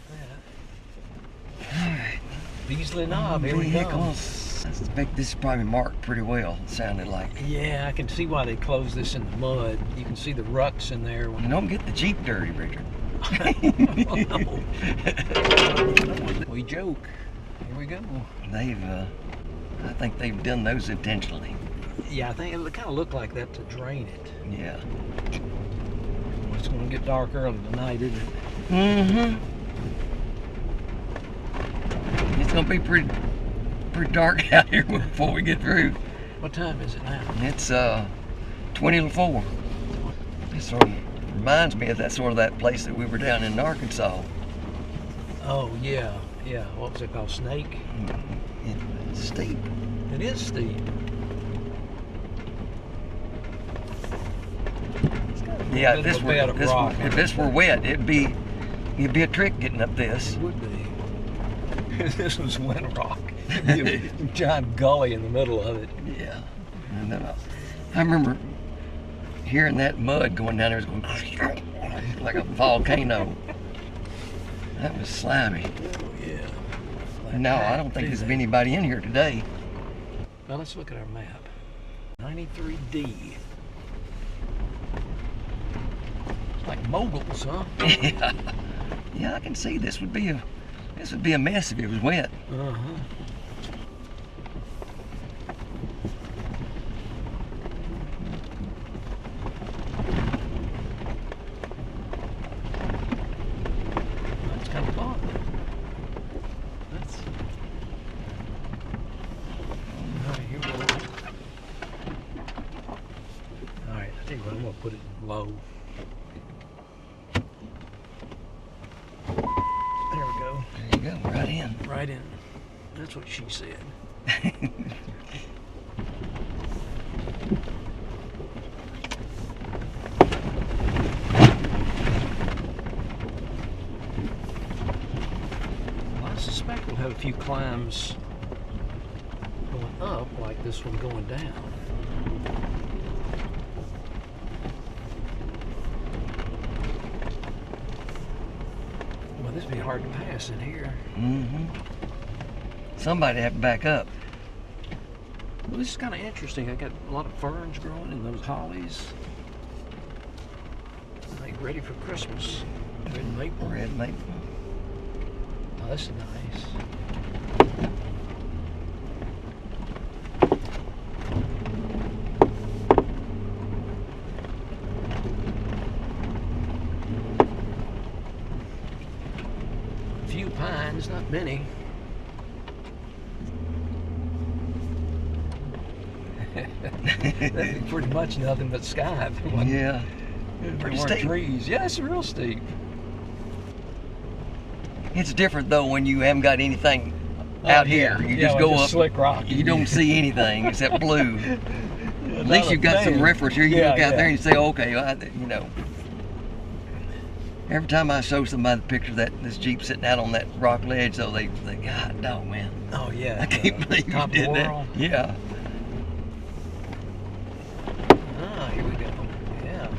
that. Alright. Beasley Knob, here we go. I suspect this is probably marked pretty well, it sounded like. Yeah, I can see why they closed this in the mud. You can see the ruts in there. You don't get the Jeep dirty, Richard. We joke. Here we go. I think they've done those intentionally. Yeah, I think it kind of looked like that to drain it. Yeah. Well, it's going to get dark early tonight, isn't it? Mm-hmm. It's going to be pretty dark out here before we get through. What time is it now? It's 20 to 4. It sort of reminds me of that place that we were down in Arkansas. Oh, yeah. Yeah. What was it called? Snake? It's steep. It is steep. Yeah, if this were wet, it'd be a trick getting up this. It would be. This was wind rock. A giant gully in the middle of it. Yeah. And I remember hearing that mud going down there, it was going like a volcano. That was slimy. Oh, yeah. No, I don't think there's anybody in here today. Now let's look at our map. 93D. It's like moguls, huh? Yeah. Yeah, I can see this would be a mess if it was wet. Uh-huh. That's kind of fun. Alright, here we go. Alright, I think I'm gonna put it low. There we go. There you go, right in. Right in. That's what she said. Well, I suspect we'll have a few climbs going up like this one going down. Well, this would be hard to pass in here. Mm-hmm. Somebody have to back up. Well, this is kind of interesting. I got a lot of ferns growing and those hollies. I think ready for Christmas. Red maple. Red maple. Oh, that's nice. A few pines, not many. That'd be pretty much nothing but sky. Yeah. Pretty steep. Trees. Yeah, it's real steep. It's different though when you haven't got anything out here. You just go up. Slick rock. You don't see anything except blue. At least you've got some reference here. You look out there and you say, okay, you know. Every time I show somebody the picture of this Jeep sitting out on that rock ledge, though, they God, no, man. Oh yeah. I can't believe you did that. Yeah. Here we go. Yeah.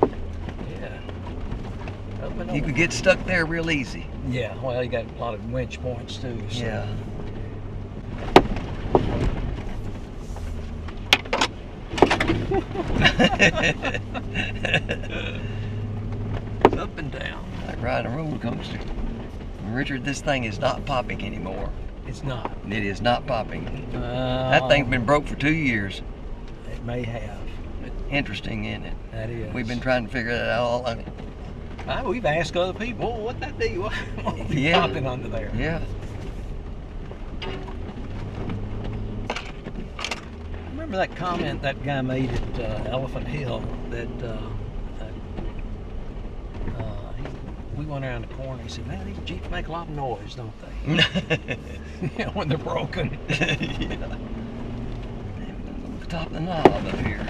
Yeah. You could get stuck there real easy. Yeah, well, you got a lot of winch points too. So. Yeah. Up and down. Like riding a roller coaster. Richard, this thing is not popping anymore. It's not. It is not popping. That thing's been broke for 2 years. It may have. Interesting, isn't it? That is. We've been trying to figure that out all along. We've asked other people, what that do? What be popping under there? Yeah. Remember that comment that guy made at Elephant Hill that we went around the corner. He said, "Man, these Jeeps make a lot of noise, don't they?" When they're broken. Yeah. The top of the knob up here.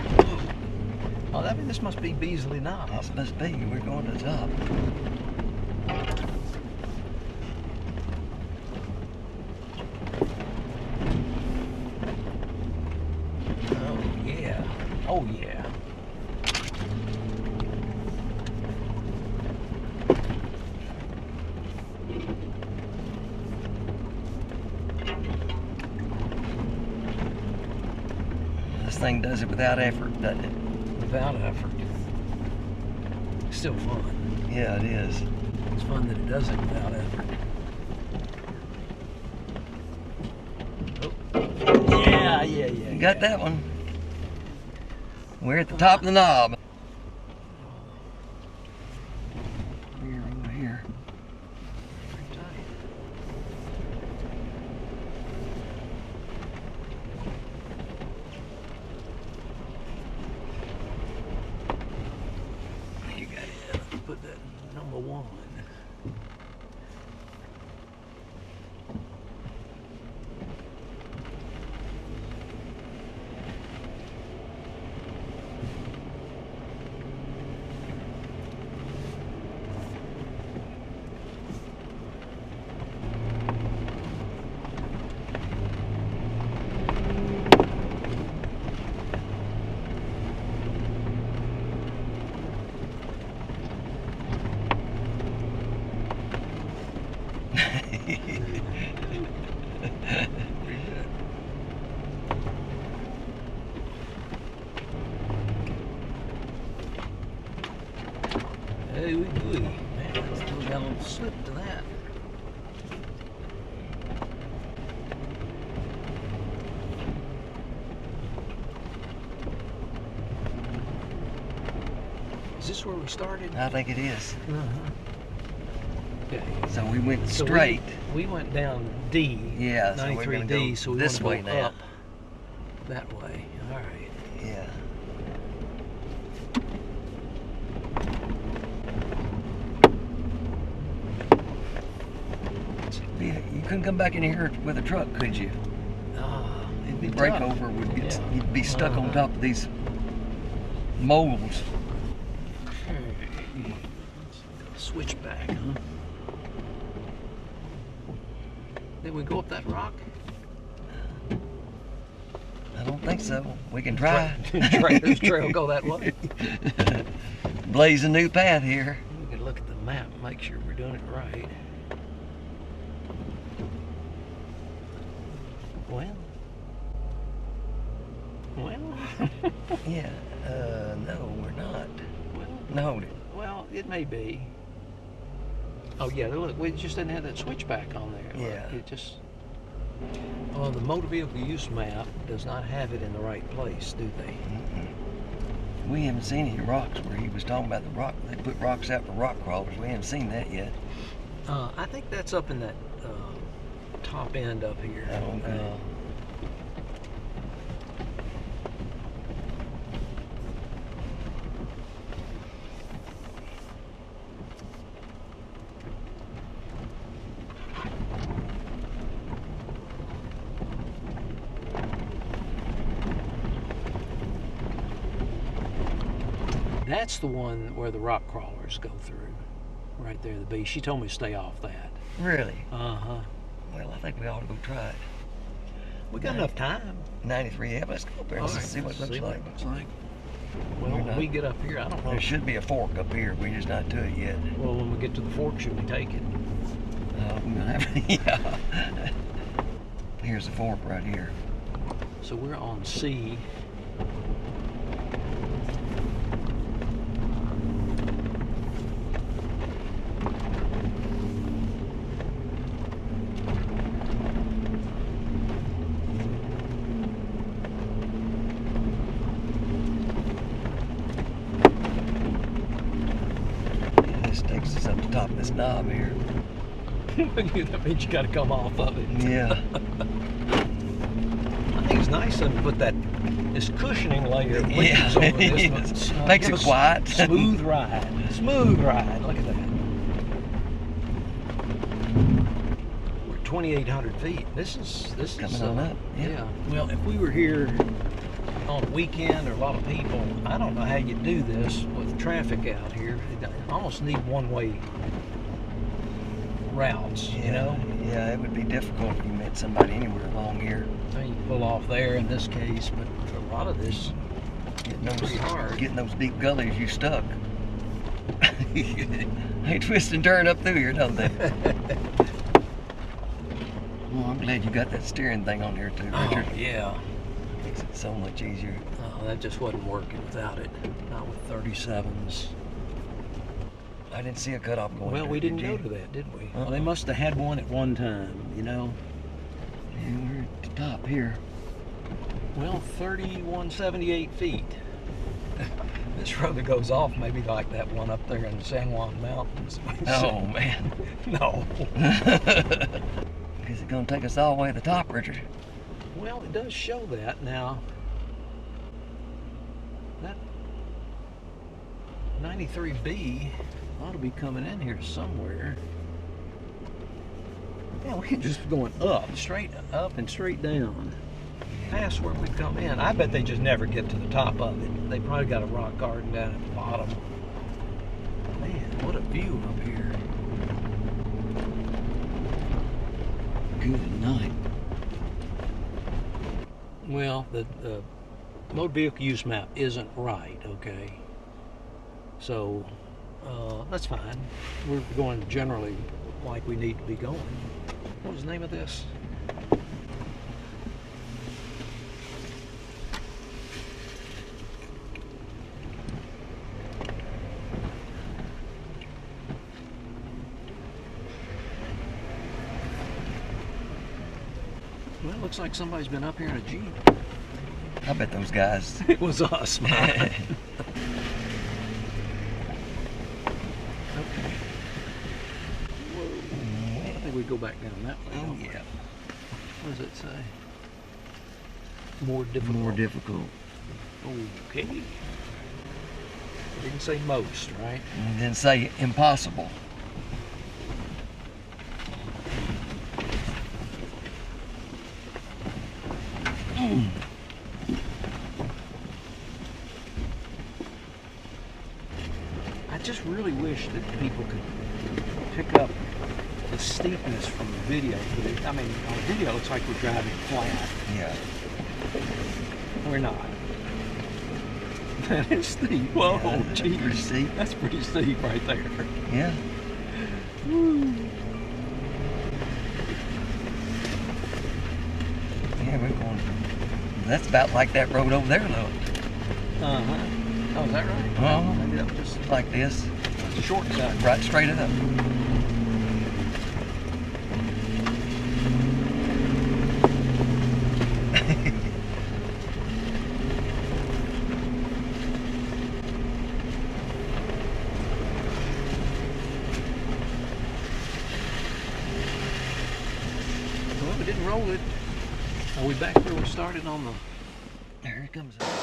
Oh, this must be Beasley Knob. This must be. We're going to the top. Oh yeah. Oh yeah. thing does it without effort, doesn't it? Without effort. Still fun. Yeah, it is. It's fun that it does it without effort. Oh. Yeah. You got that one. We're at the top of the knob. We're over here. You got it. Put that number 1. Hey, we good. Man, still got a little slip to that. Is this where we started? I think it is. Okay. So we went So straight. we went down D. Yeah, so we're gonna 93D, go so we this wanna way go now. up that way. All right. Yeah. Yeah, you couldn't come back in here with a truck, could you? It'd be The break tough. over would get, Yeah. you'd be stuck on top of these moles. Switchback, huh? Did we go up that rock? I don't think so. We can try. Trail go that way. Blaze a new path here. We can look at the map and make sure we're doing it right. Well. Yeah. No, we're not. Well, No. well, it may be. Oh yeah, look, we just didn't have that switchback on there. Yeah. It just. Oh, the motor vehicle use map does not have it in the right place, do they? We haven't seen any rocks where he was talking about the rock. They put rocks out for rock crawlers. We haven't seen that yet. I think that's up in that top end up here. Oh, okay. That's the one where the rock crawlers go through. Right there, the beach. She told me to stay off that. Really? Uh-huh. Well, I think we ought to go try it. We got enough time. 93, yeah, let's go up there and All right, see what it let's looks see like. what it looks like. Well, We're when not- we get up here, I don't know. There should be a fork up here. We're just not to it yet. Well, when we get to the fork, should we take it? We're gonna have yeah. Here's the fork right here. So we're on C. This takes us up the top of this knob here. That means you got to come off of it. Yeah. I think it's nice to put this cushioning layer of Yeah, leaves over it this is. one. Makes Give it us quiet. Smooth ride. Smooth ride. Look at that. We're 2,800 feet. This is Coming on up, yeah. Well, if we were here on a weekend or a lot of people, I don't know how you do this with traffic out here. You almost need one-way routes, you know? Yeah, it would be difficult if you met somebody anywhere along here. So you can pull off there in this case, but a lot of this Getting pretty hard. Getting those deep gullies, you stuck. They twist and turn up through here, don't they? Well, I'm glad you got that steering thing on here too, Richard. Oh, yeah. Makes it so much easier. that just wasn't working without it. Not with 37s. I didn't see a cutoff going. Well, we didn't go to that, did we? Well, they must have had one at one time, you know. And we're at the top here. Well, 3178 feet. This road that goes off maybe like that one up there in the San Juan Mountains. Oh, man. No. Is it going to take us all the way to the top, Richard? Well, it does show that. Now, that 93B ought to be coming in here somewhere. Yeah, we're just going up, straight up and straight down. Past where we come in. I bet they just never get to the top of it. They probably got a rock garden down at the bottom. Man, what a view up here. Good night. Well, the motor vehicle use map isn't right, okay? So, that's fine. We're going generally like we need to be going. What was the name of this? Well, it looks like somebody's been up here in a Jeep. I bet those guys. It was us, man. Okay. Whoa. I think we go back down that way. Oh, yeah. What does it say? More difficult. More difficult. Okay. It didn't say most, right? And then say impossible. I just really wish that people could pick up the steepness from the video. I mean, on video, it looks like we're driving flat. Yeah. We're not. That is steep. Whoa, Yeah, that's geez. pretty steep. That's pretty steep right there. Yeah. Woo. Yeah, we're going. That's about like that road over there, though. Uh-huh. Oh, is that right? Uh-huh. Maybe that was just Like this. a shortcut. Right straight up. Well, we didn't roll it. Are we back where we started on the... There it comes up.